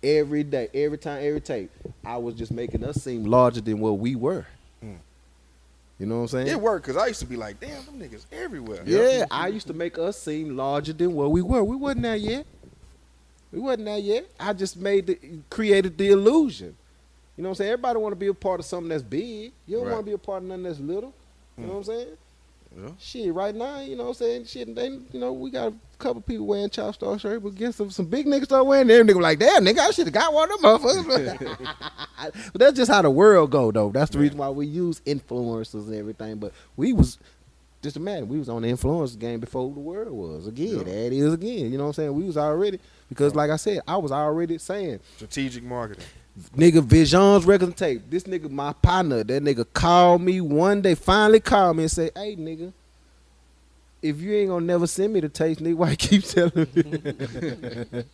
every day, every time, every tape. I was just making us seem larger than what we were. You know what I'm saying? It worked because I used to be like, damn, them niggas everywhere. Yeah, I used to make us seem larger than what we were. We wasn't there yet. I just created the illusion. You know what I'm saying? Everybody want to be a part of something that's big. You don't want to be a part of nothing that's little. You know what I'm saying? Yeah. Shit, right now, you know what I'm saying? Shit, they, you know, we got a couple people wearing Chopstar shirts, but guess some big niggas start wearing them. Nigga like, damn, nigga, I should have got one of them motherfuckers. But that's just how the world go, though. That's the reason why we use influencers and everything. But we was, just imagine, we was on the influencer game before the world was. Again, there it is again. You know what I'm saying? We was already, because like I said, I was already saying. Strategic marketing. Nigga, Vision's record tape. This nigga, my partner, that nigga called me one day, finally called me and say, hey, nigga, if you ain't gonna never send me the tapes, nigga, why you keep telling me?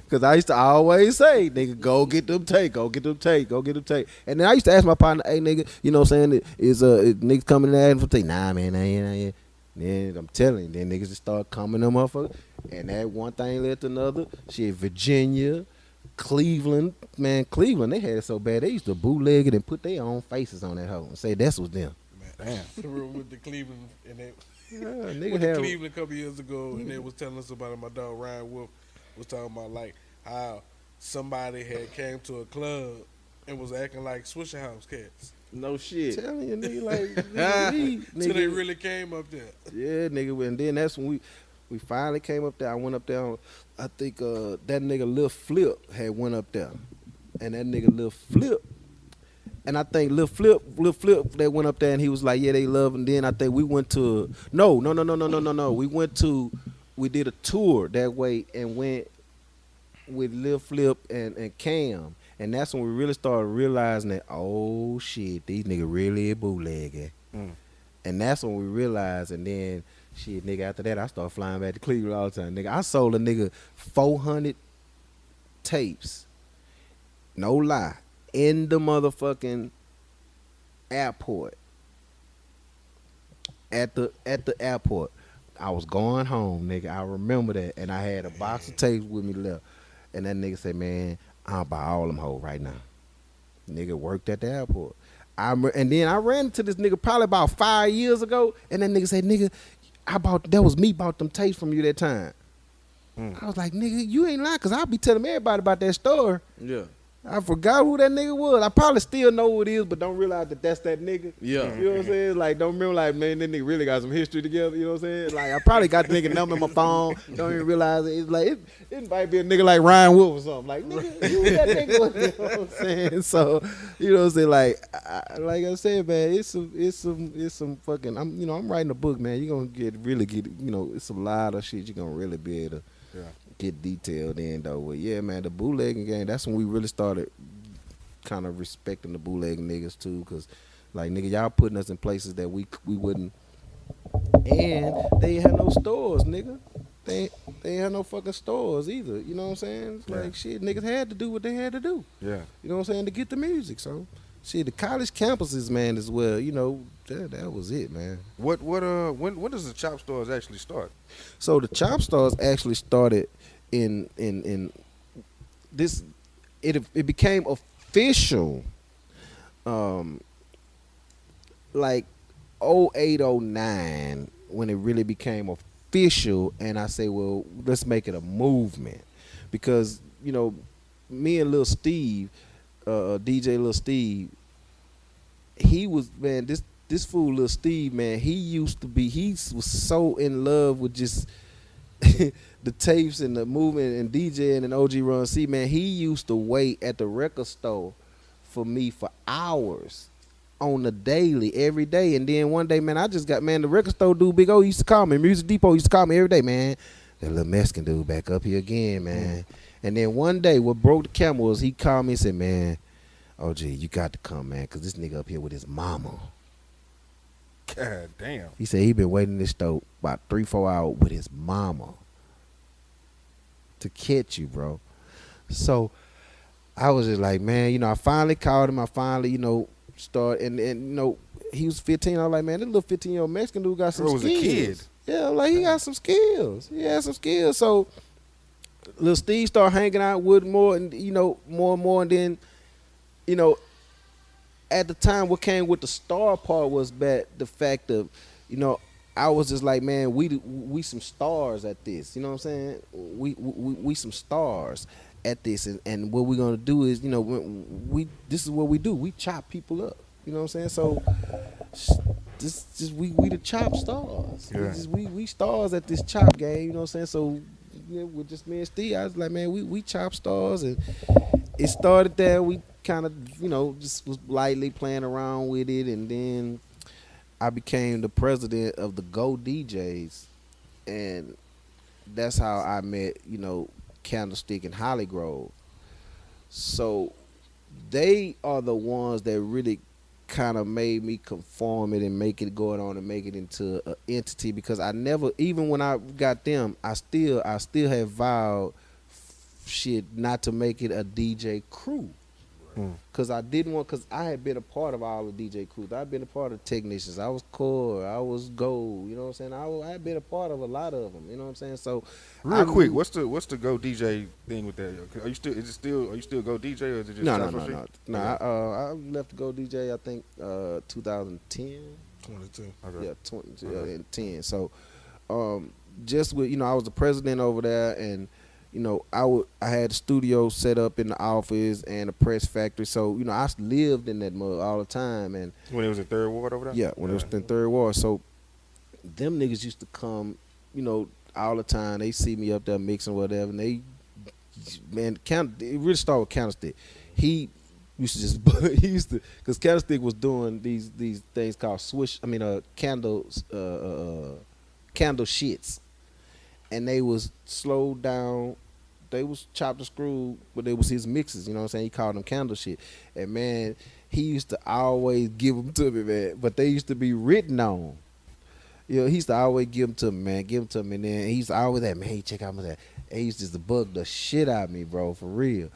Because I used to always say, nigga, go get them tape, go get them tape, go get them tape. And then I used to ask my partner, hey, nigga, you know what I'm saying, is niggas coming in asking for tape? Nah, man, I ain't. Then I'm telling you, then niggas just start coming them motherfuckers. And that one thing led to another. Shit, Virginia, Cleveland, man, Cleveland, they had it so bad, they used to bootleg it and put their own faces on that hoe and say that's was them. Man, damn. With the Cleveland, and they, nigga with had the Cleveland a couple years ago, and they was telling us about it. My dog Ryan Wolf was talking about like how somebody had came to a club and was acting like Swisher House cats. No shit. Telling you, nigga, like, nigga, So they really came up there. Yeah, nigga, and then that's when we finally came up there. I went up there on, I think that nigga Lil Flip had went up there. And that nigga Lil Flip, and I think Lil Flip that went up there and he was like, yeah, they love. And then I think we went to, no. We did a tour that way and went with Lil Flip and Cam. And that's when we really started realizing that, oh shit, these niggas really bootlegging. And that's when we realized, and then shit, nigga, after that I started flying back to Cleveland all the time. Nigga, I sold a nigga 400 tapes. No lie. In the motherfucking airport. At the airport. I was going home, nigga. I remember that. And I had a box of tapes with me left. And that nigga said, man, I'll buy all them hoes right now. Nigga worked at the airport. And then I ran into this nigga probably about 5 years ago. And that nigga said, nigga, that was me bought them tapes from you that time. I was like, nigga, you ain't lying, because I'll be telling everybody about that story. Yeah. I forgot who that nigga was. I probably still know who it is, but don't realize that that's that nigga. Yeah. You know what I'm saying? Like, don't remember, like, man, that nigga really got some history together. You know what I'm saying? Like, I probably got the nigga number in my phone. Don't even realize it. It's like, it might be a nigga like Ryan Wolf or something. Like, nigga, who that nigga was? You know what I'm saying? So, you know what I'm saying? Like I said, man, it's some fucking, I'm writing a book, man. You're going to really get, it's a lot of shit you're going to really be able to get detailed in, though. But yeah, man, the bootlegging game, that's when we really started kind of respecting the bootlegging niggas too, because like, nigga, y'all putting us in places that we wouldn't, and they ain't had no stores, nigga. They ain't had no fucking stores either. You know what I'm saying? It's like, shit, niggas had to do what they had to do. Yeah. You know what I'm saying? To get the music. So shit, the college campuses, man, as well, that was it, man. When does the Chopstars actually start? So the Chopstars actually started in this. It became official, like 08, 09, when it really became official. And I say, well, let's make it a movement, because me and Lil Steve, DJ Lil Steve, he was, man, this fool Lil Steve, man, he was so in love with just the tapes and the movement and DJing and OG Run C, man. He used to wait at the record store for me for hours on the daily, every day. And then one day, man, the record store dude, Big O, used to call me. Music Depot used to call me every day, man. That little Mexican dude back up here again, man. And then one day, what broke the camel was he called me and said, man, OG, you got to come, man, because this nigga up here with his mama. God damn. He said he been waiting in this store about 3-4 hours with his mama to catch you, bro. So I was just like, man, I finally called him. I finally, started, and he was 15. I was like, man, this little 15-year-old Mexican dude got some skills. Was a kid. Yeah, like, he got some skills. He had some skills. So Lil Steve started hanging out with more, and more and more, and then you know at the time, what came with the star part was the fact of, you know, I was just like, man, we some stars at this. You know what I'm saying? We some stars at this, and what we're gonna do is, we this is what we do. We chop people up. You know what I'm saying? So, just we the chop stars. Yeah. We stars at this chop game. You know what I'm saying? So, with just me and Steve, I was like, man, we chop stars, and it started there. We kind of, just was lightly playing around with it, and then I became the president of the Go DJs, and that's how I met, Candlestick and Holly Grove. So they are the ones that really kind of made me conform it and make it going on and make it into an entity, because I never, even when I got them, I still have vowed shit not to make it a DJ crew. Cause I didn't want, cause I had been a part of all the DJ crews. I've been a part of Technicians. I was Core. I was Gold. You know what I'm saying? I had been a part of a lot of them. You know what I'm saying? So, Real quick, what's the Go DJ thing with that? Are you still Go DJ, or is it just no. I left to Go DJ. I think 2010. 22. Okay. Yeah, 2010. So, just with, I was the president over there, and I had the studio set up in the office and a press factory. So, I lived in that mud all the time. And When it was in Third Ward over there? yeah, when it was in Third Ward. So, them niggas used to come, all the time. They see me up there mixing whatever. And they, man, it really started with Candlestick. He used to because Candlestick was doing these things called candle shits. And they was slowed down. They was chopped and screwed, but it was his mixes. You know what I'm saying? He called them candle shit. And man, he used to always give them to me, man. But they used to be written on. He used to always give them to me, man. Give them to me. And then he used to always that, man, hey, check out my that. And he used to just bug the shit out of me, bro, for real.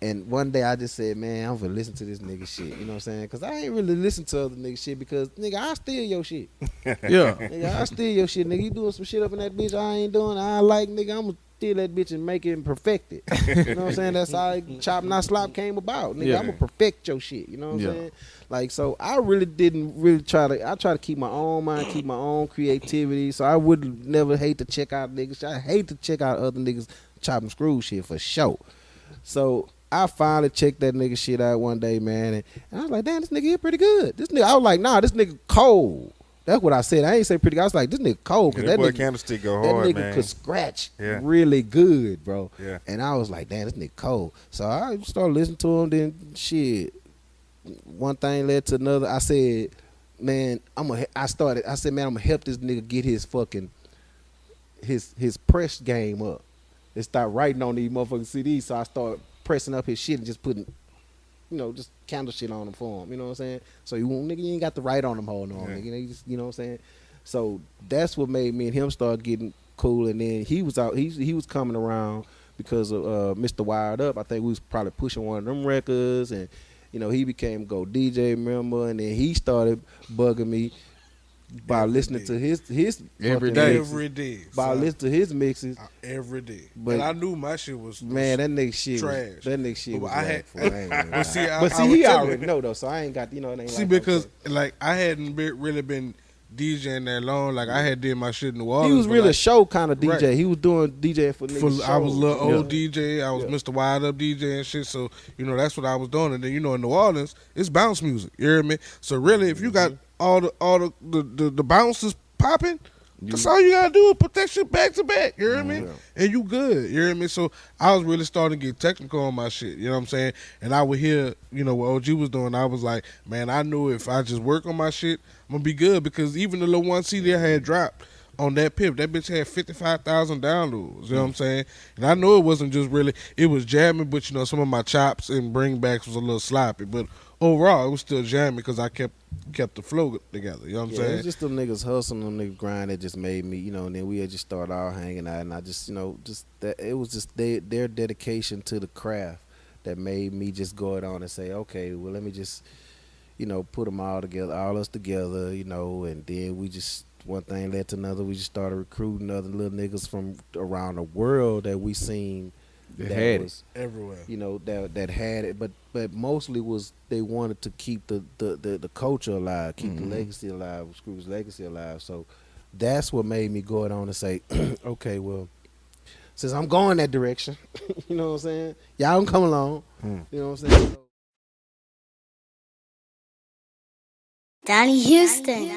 And one day I just said, man, I'm gonna listen to this nigga shit. You know what I'm saying? Because I ain't really listen to other nigga shit, because, nigga, I steal your shit. Yeah. Nigga, I steal your shit, nigga. You doing some shit up in that bitch I ain't doing. I like, nigga, I'm gonna steal that bitch and make it and perfect it. You know what I'm saying? That's how Chop Not Slop came about. Nigga, Yeah. I'm gonna perfect your shit. You know what I'm Yeah. saying? Like, so I really didn't really try to keep my own mind, keep my own creativity. So I would never hate to check out niggas. I hate to check out other niggas chop and screw shit for sure. So I finally checked that nigga shit out one day, man, and I was like, damn, this nigga here pretty good. This nigga, I was like, nah, this nigga cold. That's what I said. I ain't say pretty good. I was like, this nigga cold. Yeah, Cause that boy nigga, Candlestick go that hard, nigga man. could scratch Yeah. really good, bro. Yeah. And I was like, damn, this nigga cold. So I started listening to him. Then shit, one thing led to another. I said, man, I said, man, I'm gonna help this nigga get his fucking his press game up. They start writing on these motherfucking CDs. So I started pressing up his shit and just putting, just candle shit on them for him. You know what I'm saying? So you ain't got to write on them whole no, Yeah. nigga. You just, you know what I'm saying? So that's what made me and him start getting cool. And then he was out. He was coming around because of Mr. Wired Up. I think we was probably pushing one of them records, and he became Go DJ member, and then he started bugging me by Every listening day. to his Every fucking day. mixes. Every day. By son. listening to his mixes. Every day. But- And I knew my shit was Man, that nigga shit trash. That nigga shit But was I had- whack, fool. I ain't gonna lie. But see, I But was see, he telling already you. know though, so I ain't got, it ain't See, like because that. like I hadn't really been DJing that long. Like I had did my shit in New Orleans. He was but, really a like, show kind of DJ. Right. He was doing DJ for niggas. I was a little shows, old DJ. I was Yeah. Mr. Wide Up DJ and shit. So that's what I was doing. And then in New Orleans, it's bounce music. You hear me? So really, if you got all the bounces popping, that's all you gotta do is put that shit back to back. You hear me? Yeah. And you good. You hear me? So I was really starting to get technical on my shit. You know what I'm saying? And I would hear, what OG was doing. I was like, man, I knew if I just work on my shit, I'm gonna be good, because even the little one CD I had dropped on that pip, that bitch had 55,000 downloads. You know what I'm saying? And I know it wasn't just really, it was jamming, but some of my chops and bringbacks was a little sloppy. But overall, it was still jamming because I kept the flow together. You know what I'm Yeah, saying? it was just them niggas hustling, them niggas grind that just made me, and then we had just started all hanging out, and I just, just that it was just their dedication to the craft that made me just go it on and say, okay, well, let me just, put them all together, all us together, and then we just one thing led to another. We just started recruiting other little niggas from around the world that we seen They that had it. was, everywhere. you know, that had it, but mostly was they wanted to keep the culture alive, keep the legacy alive, Screw's legacy alive. So that's what made me go on and say, okay, well, since I'm going that direction, you know what I'm saying? Y'all can come along. You know what I'm saying? Donnie Houston.